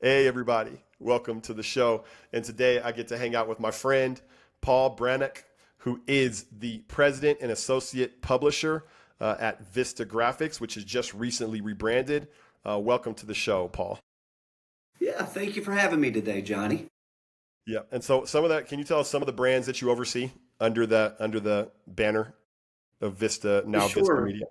Hey, everybody. Welcome to the show. And today I get to hang out with my friend, Paul Brannock, who is the president and associate publisher at Vista Graphics, which is just recently rebranded. Welcome to the show, Paul. Yeah, thank you for having me today, Johnny. Yeah. And so some of that, can you tell us some of the brands that you oversee under the banner of Vista, now Vista Sure. Media?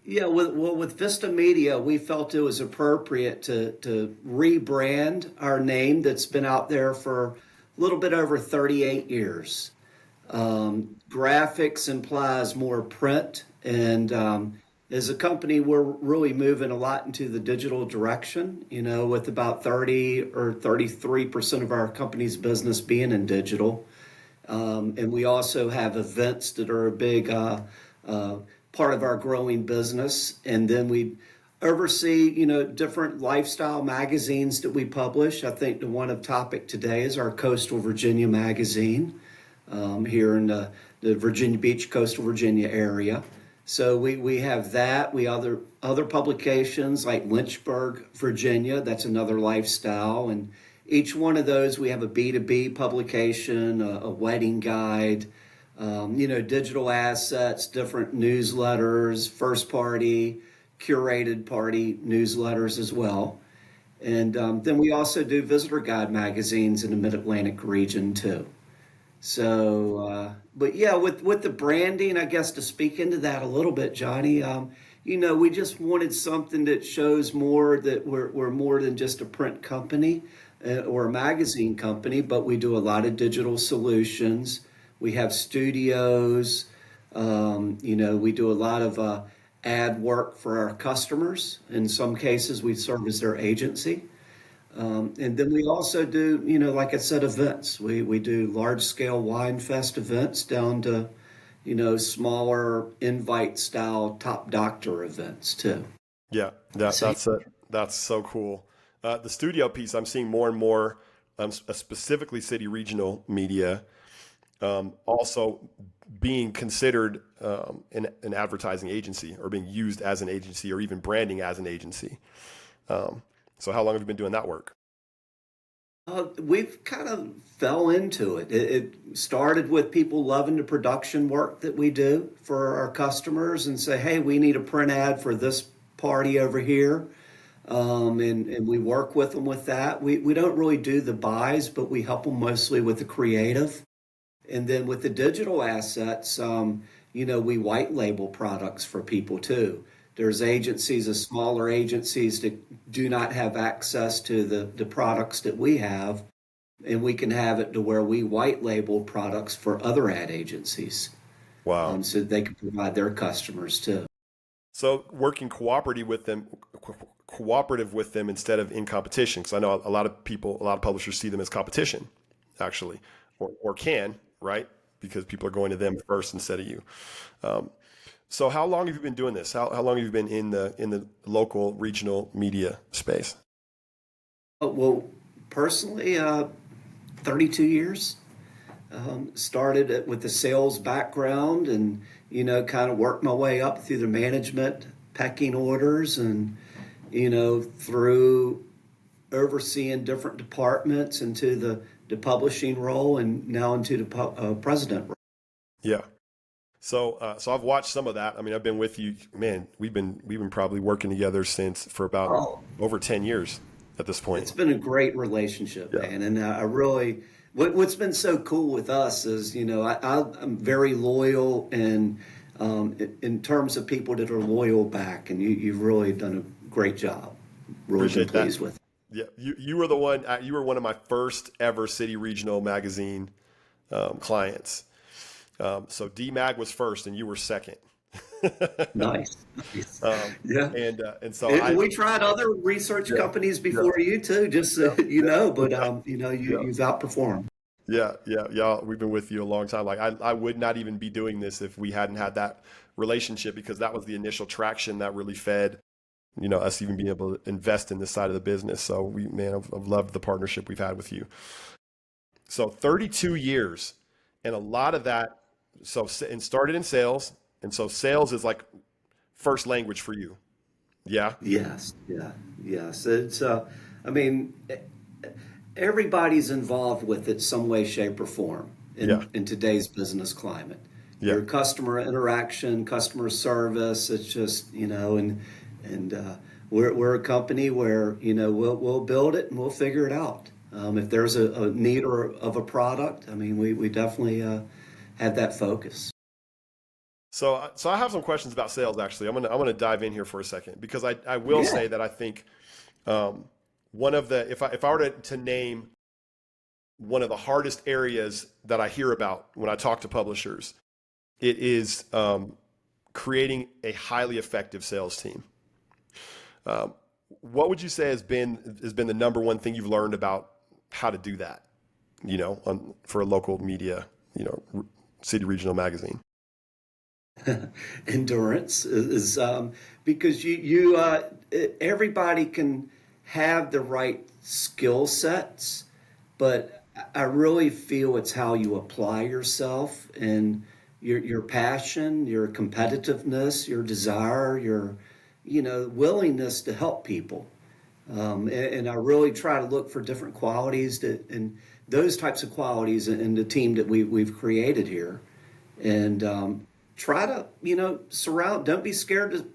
Yeah, with Vista Media, we felt it was appropriate to rebrand our name that's been out there for a little bit over 38 years. Graphics implies more print, and as a company, we're really moving a lot into the digital direction, with about 30 or 33% of our company's business being in digital. And we also have events that are a big uh, part of our growing business. And then we oversee, different lifestyle magazines that we publish. I think the one of topic today is our Coastal Virginia magazine here in the Virginia Beach, Coastal Virginia area. So we have that. We other publications like Lynchburg, Virginia. That's another lifestyle, and each one of those we have a B2B publication, a wedding guide, digital assets, different newsletters, first party, curated party newsletters as well. And then we also do visitor guide magazines in the Mid Atlantic region too. But yeah, with the branding, I guess to speak into that a little bit, Johnny, we just wanted something that shows more that we're more than just a print company or a magazine company, but we do a lot of digital solutions. We have studios. We do a lot of ad work for our customers. In some cases, we serve as their agency. And then we also do, like I said, events. We do large scale wine fest events down to, smaller invite style top doctor events too. Yeah, that, So that's a, that's so cool. The studio piece, I'm seeing more and more, specifically city regional media, also being considered an advertising agency or being used as an agency or even branding as an agency. Um, so how long have you been doing that work? we've kind of fell into it. It started with people loving the production work that we do for our customers and say, hey, we need a print ad for this party over here. And we work with them with that. We don't really do the buys, but we help them mostly with the creative. And then with the digital assets, we white label products for people too. There's agencies, the smaller agencies that do not have access to the products that we have, and we can have it to where we white label products for other ad agencies, Wow. so they can provide their customers too. So working cooperative with them instead of in competition. Because I know a lot of people, a lot of publishers see them as competition, actually, or can, right? Because people are going to them first instead of you. Um, so how long have you been doing this? How long have you been in the local regional media space? Well, personally, 32 years. Started it with the sales background and, kind of worked my way up through the management pecking orders and, through overseeing different departments into the publishing role and now into the president role. Yeah. So I've watched some of that. I mean, I've been with you, man. We've been probably working together since for about Oh, over 10 years at this point. it's been a great relationship, Yeah. man. And I really, what's been so cool with us is, I'm very loyal and in terms of people that are loyal back, and you've really done a great job. Really been Appreciate that. pleased with it. Yeah. You were the one. You were one of my first ever City Regional magazine clients. So DMAG was first, and you were second. Nice. Nice. um, Yeah. and so And I we tried other research yeah companies yeah before you too, just yeah so you yeah know, but yeah you've outperformed. yeah. We've been with you a long time. Like I would not even be doing this if we hadn't had that relationship because that was the initial traction that really fed us even being able to invest in this side of the business. So I've loved the partnership we've had with you. So 32 years, and a lot of that. And started in sales, and so sales is like first language for you. Yeah. Yes, yeah, yes. I mean, everybody's involved with it some way, shape, or form Yeah. in today's business climate. Yeah. Your customer interaction, customer service, it's just, and we're a company where, we'll build it and we'll figure it out. If there's a need or of a product, I mean, we definitely have that focus. So I have some questions about sales. Actually, I'm gonna dive in here for a second because I will Yeah. say that I think um, one of the if I were to name one of the hardest areas that I hear about when I talk to publishers, it is creating a highly effective sales team. Um, what would you say has been the number one thing you've learned about how to do that? For a local media, city regional magazine. Endurance is because everybody can have the right skill sets, but I really feel it's how you apply yourself and your passion, your competitiveness, your desire, your willingness to help people. And I really try to look for different qualities and those types of qualities in the team that we've created here, and try to surround. Don't be scared to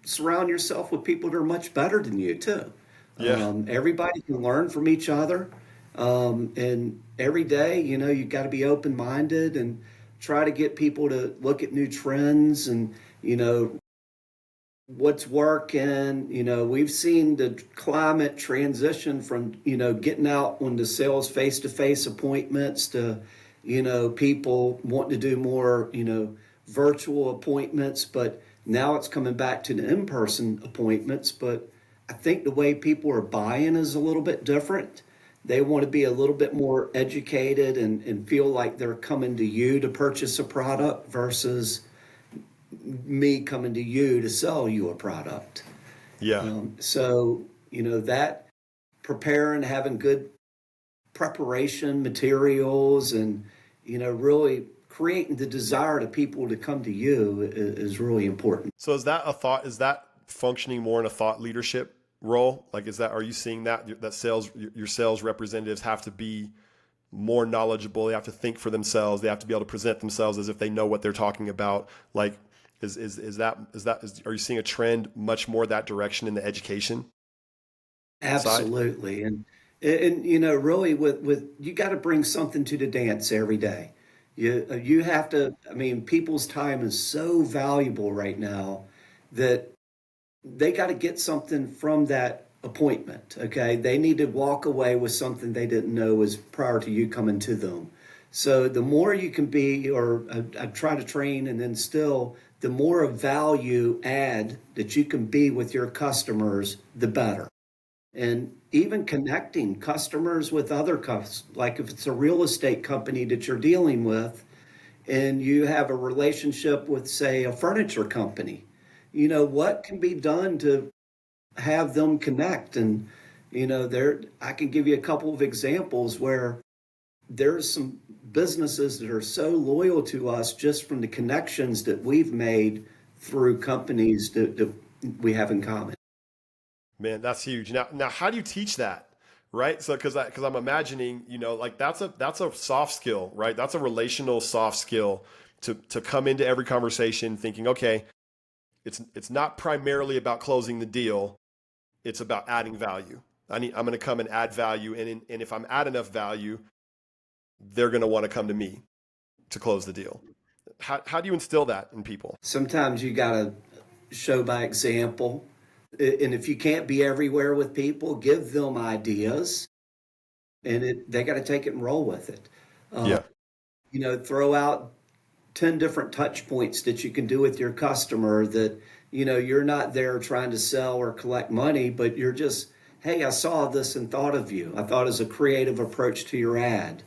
surround yourself with people that are much better than you too. Yeah. Everybody can learn from each other, and every day, you got to be open minded and try to get people to look at new trends and what's working. We've seen the climate transition from getting out on the sales face-to-face appointments to people wanting to do more virtual appointments, but now it's coming back to the in-person appointments. But I think the way people are buying is a little bit different. They want to be a little bit more educated and feel like they're coming to you to purchase a product versus me coming to you to sell you a product. Yeah. So, that preparing, having good preparation materials and, really creating the desire to people to come to you is really important. So is that a thought? Is that functioning more in a thought leadership role? Like, are you seeing that your sales representatives have to be more knowledgeable? They have to think for themselves. They have to be able to present themselves as if they know what they're talking about. Like, are you seeing a trend much more that direction in the education side? Absolutely. And really with you got to bring something to the dance every day. You have to, I mean, people's time is so valuable right now that they got to get something from that appointment. Okay. They need to walk away with something they didn't know was prior to you coming to them. So the more you can be, or I try to train and instill, the more of value add that you can be with your customers, the better. And even connecting customers with other customers, like if it's a real estate company that you're dealing with and you have a relationship with, say, a furniture company, what can be done to have them connect? And there I can give you a couple of examples where there's some businesses that are so loyal to us just from the connections that we've made through companies that we have in common. Man, that's huge. Now, how do you teach that? Right. So, because I'm imagining, like that's a soft skill, right? That's a relational soft skill to come into every conversation thinking, okay, it's not primarily about closing the deal. It's about adding value. I'm going to come and add value. And if I'm add enough value, they're going to want to come to me to close the deal. How do you instill that in people? Sometimes you got to show by example. And if you can't be everywhere with people, give them ideas and they got to take it and roll with it. Uh, Yeah. Throw out 10 different touch points that you can do with your customer that, you're not there trying to sell or collect money, but you're just, hey, I saw this and thought of you. I thought it was a creative approach to your ad.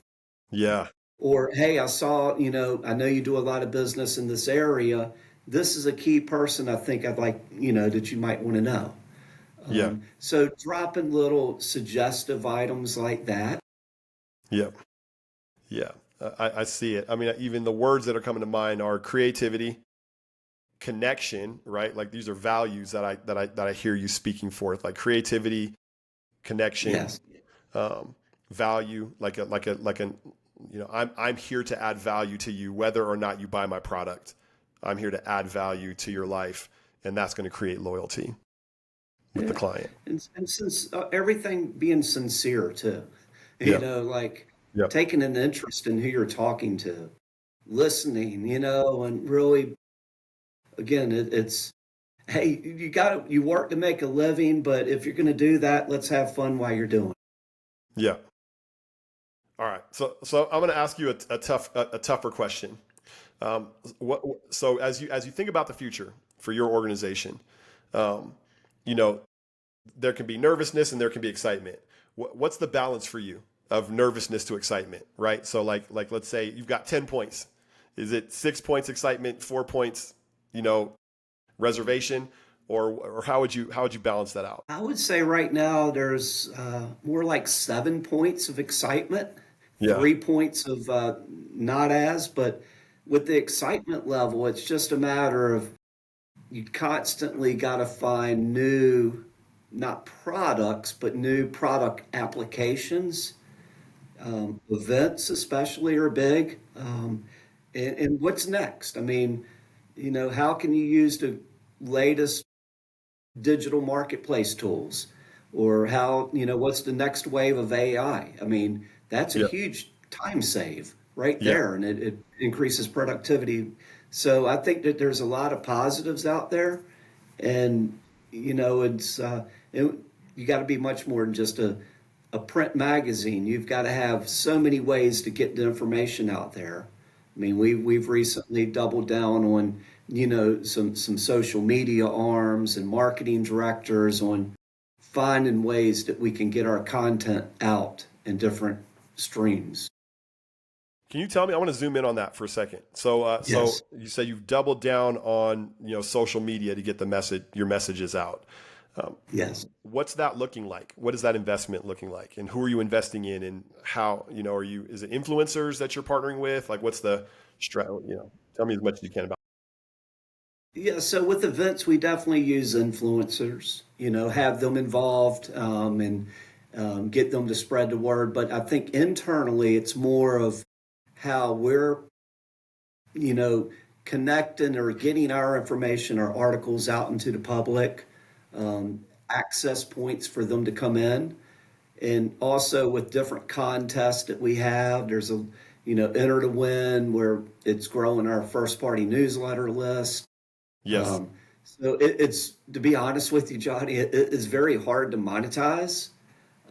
Yeah. Or, hey, I saw, I know you do a lot of business in this area. This is a key person I think I'd like, that you might want to know. Yeah. So dropping little suggestive items like that. Yeah. Yeah. I see it. I mean, even the words that are coming to mind are creativity, connection, right? Like these are values that I hear you speaking forth, like creativity, connection, Yes. value, I'm here to add value to you, whether or not you buy my product. I'm here to add value to your life, and that's going to create loyalty with the Yeah. client. And since everything being sincere too, Yeah. like Yep. taking an interest in who you're talking to, listening, and really, again, it's, hey, you work to make a living, but if you're going to do that, let's have fun while you're doing it. Yeah. All right. So I'm going to ask you a tougher question. So as you think about the future for your organization, um, you know, there can be nervousness and there can be excitement. What's the balance for you of nervousness to excitement, right? So like let's say you've got 10 points. Is it 6 points excitement, 4 points, reservation, or how would you balance that out? I would say right now there's more like 7 points of excitement, Yeah. 3 points of not as, but with the excitement level, it's just a matter of you constantly got to find new, not products, but new product applications. Events, especially, are big. And what's next? I mean, how can you use the latest digital marketplace tools? Or what's the next wave of AI? I mean, that's a Yeah. huge time save right Yeah. there, and it increases productivity. So I think that there's a lot of positives out there, and you got to be much more than just a print magazine. You've got to have so many ways to get the information out there. I mean, we've recently doubled down on some social media arms and marketing directors on finding ways that we can get our content out in different streams. Can you tell me? I want to zoom in on that for a second. So Yes. you say you've doubled down on social media to get your messages out. Yes. What's that looking like? What is that investment looking like? And who are you investing in? And how is it influencers that you're partnering with? Like, what's the tell me as much as you can about. Yeah, so with events, we definitely use influencers, have them involved, and get them to spread the word. But I think internally, it's more of how we're, you know, connecting or getting our information, our articles out into the public, access points for them to come in. And also with different contests that we have, there's enter to win where it's growing our first party newsletter list. Yes. Um, so it's, to be honest with you, Johnny, it is very hard to monetize,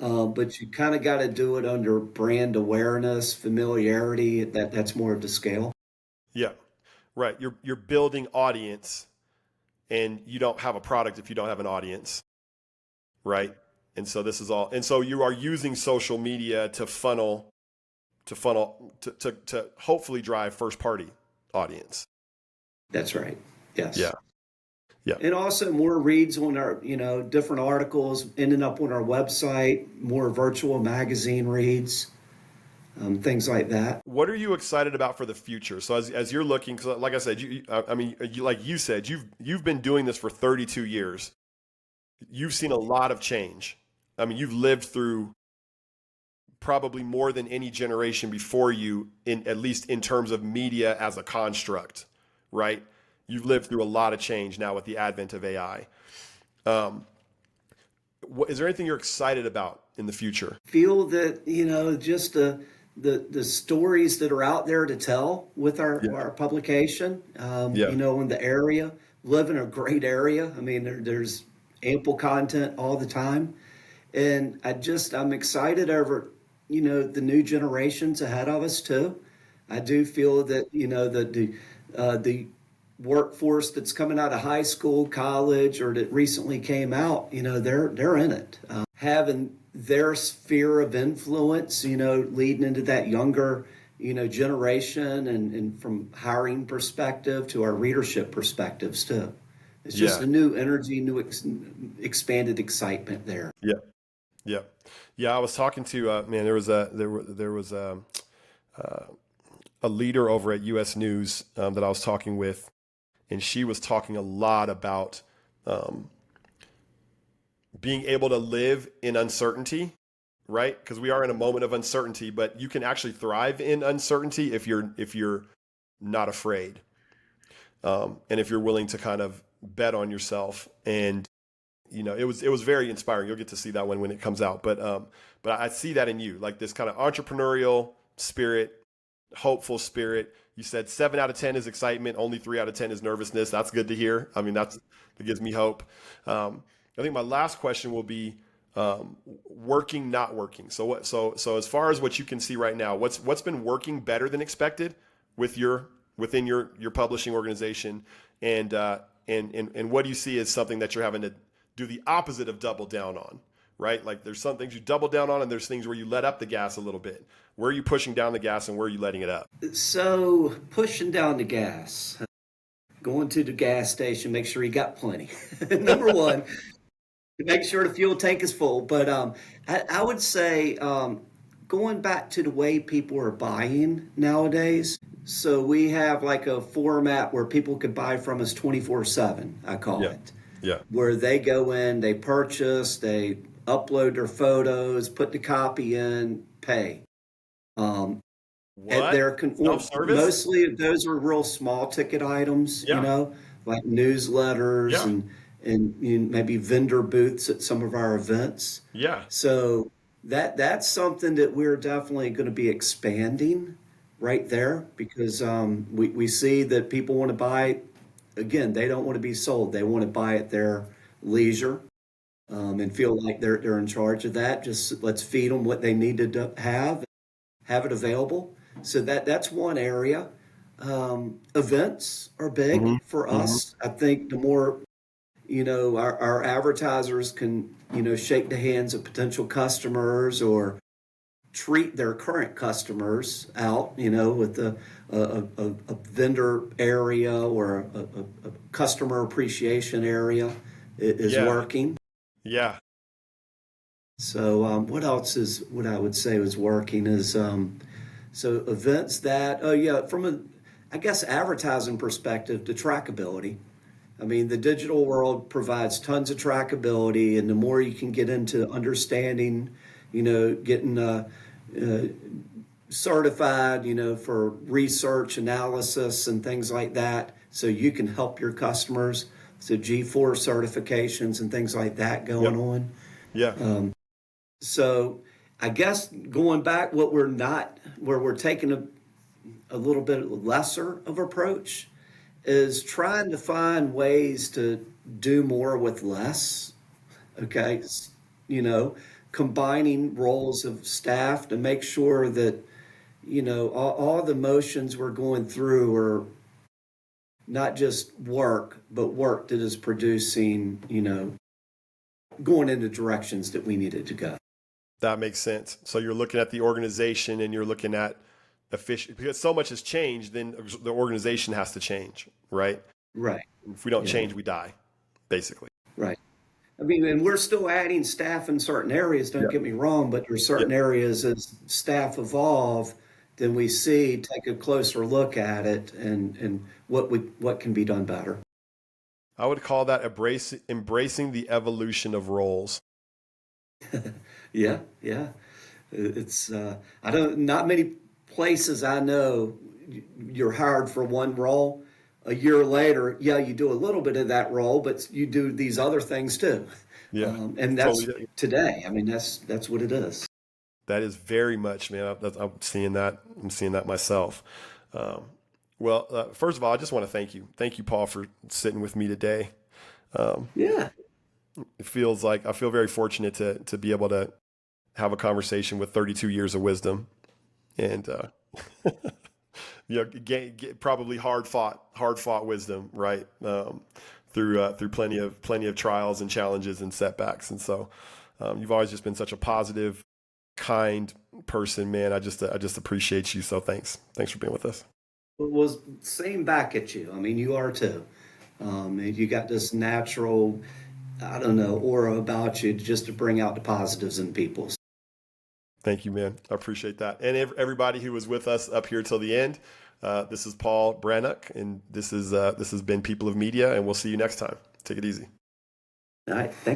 but you kind of got to do it under brand awareness, familiarity. That's more of the scale. Yeah. Right. You're building audience, and you don't have a product if you don't have an audience, right? And so this is all. And so you are using social media to hopefully drive first party audience. That's right. Yeah. Yes. Yeah. And also more reads on our, different articles ending up on our website, more virtual magazine reads, things like that. What are you excited about for the future? So as you're looking, 'cause like I said, like you said, you've been doing this for 32 years. You've seen a lot of change. I mean, you've lived through probably more than any generation before you, in at least in terms of media as a construct, right? You've lived through a lot of change now with the advent of AI. Um, is there anything you're excited about in the future? Feel that, just the stories that are out there to tell with Yeah. our publication, Yeah. in the area, live in a great area. I mean, there's ample content all the time. And I'm excited over, the new generations ahead of us too. I do feel that, that the workforce that's coming out of high school, college, or that recently came out, they're in it. Having their sphere of influence, leading into that younger, generation, and from hiring perspective to our readership perspectives too. It's just Yeah. a new energy, new expanded excitement there. Yeah. Yeah. Yeah. I was talking to man. There was a leader over at U.S. News that I was talking with, and she was talking a lot about being able to live in uncertainty, right? Because we are in a moment of uncertainty, but you can actually thrive in uncertainty if you're not afraid, and if you're willing to kind of bet on yourself. And it was very inspiring. You'll get to see that one when it comes out. But I see that in you, like this kind of entrepreneurial spirit, hopeful spirit. You said 7 out of 10 is excitement, only 3 out of 10 is nervousness. That's good to hear. I mean, that gives me hope. I think my last question will be, working, not working. So so as far as what you can see right now, what's been working better than expected within your publishing organization, and what do you see as something that you're having to do the opposite of double down on, right? Like there's some things you double down on, and there's things where you let up the gas a little bit. Where are you pushing down the gas, and where are you letting it up? So pushing down the gas, going to the gas station, make sure you got plenty. Number one, make sure the fuel tank is full. But I would say going back to the way people are buying nowadays. So we have like a format where people could buy from us 24/7, I call Yeah, it, yeah. where they go in, they purchase, they upload their photos, put the copy in, pay. Um, and What? Self-service? mostly those are real small ticket items, Yeah, like newsletters yeah, and maybe vendor booths at some of our events. yeah, So that's something that we're definitely going to be expanding right there because we see that people want to buy. Again, they don't want to be sold; they want to buy at their leisure and feel like they're in charge of that. Just let's feed them what they need to have it available. So that's one area. Events are big hmm for hmm us. I think the more our advertisers can shake the hands of potential customers or treat their current customers out with a vendor area or a customer appreciation area is yeah, working. yeah. So what else is what I would say is working is so events that from a I guess advertising perspective, the trackability. I mean, the digital world provides tons of trackability, and the more you can get into understanding, getting uh, certified, for research analysis and things like that, so you can help your customers. So G4 certifications and things like that going Yep. on. Yeah. So I guess going back, where we're taking a little bit lesser of approach is trying to find ways to do more with less. Okay. You know, combining roles of staff to make sure that, all the motions we're going through are not just work, but work that is producing, going in the directions that we needed to go. That makes sense. So you're looking at the organization, and you're looking at efficient, because so much has changed, then the organization has to change, right? Right. If we don't Yeah. change, we die, basically. Right. I mean, and we're still adding staff in certain areas, don't Yeah. get me wrong, but there's Yeah. certain areas as staff evolve, then we see, take a closer look at it and what can be done better. I would call that embracing the evolution of roles. Yeah, yeah. It's I don't not many places I know you're hired for one role. A year later, yeah, you do a little bit of that role, but you do these other things too. Yeah. And that's Totally. today. I mean, that's what it is. That is very much, man. I'm seeing that. I'm seeing that myself. Um, well, first of all, I just want to thank you. Thank you, Paul, for sitting with me today. Um, Yeah. it feels like I feel very fortunate to be able to have a conversation with 32 years of wisdom, and probably hard fought wisdom, right? Through plenty of trials and challenges and setbacks. And so you've always just been such a positive, kind person, man. I just appreciate you. So thanks for being with us. It was same back at you. I mean, you are too. And you got this natural, I don't know, aura about you just to bring out the positives in people. Thank you, man. I appreciate that. And everybody who was with us up here till the end. This is Paul Brannock, and this has been People of Media, and we'll see you next time. Take it easy. All right. Thank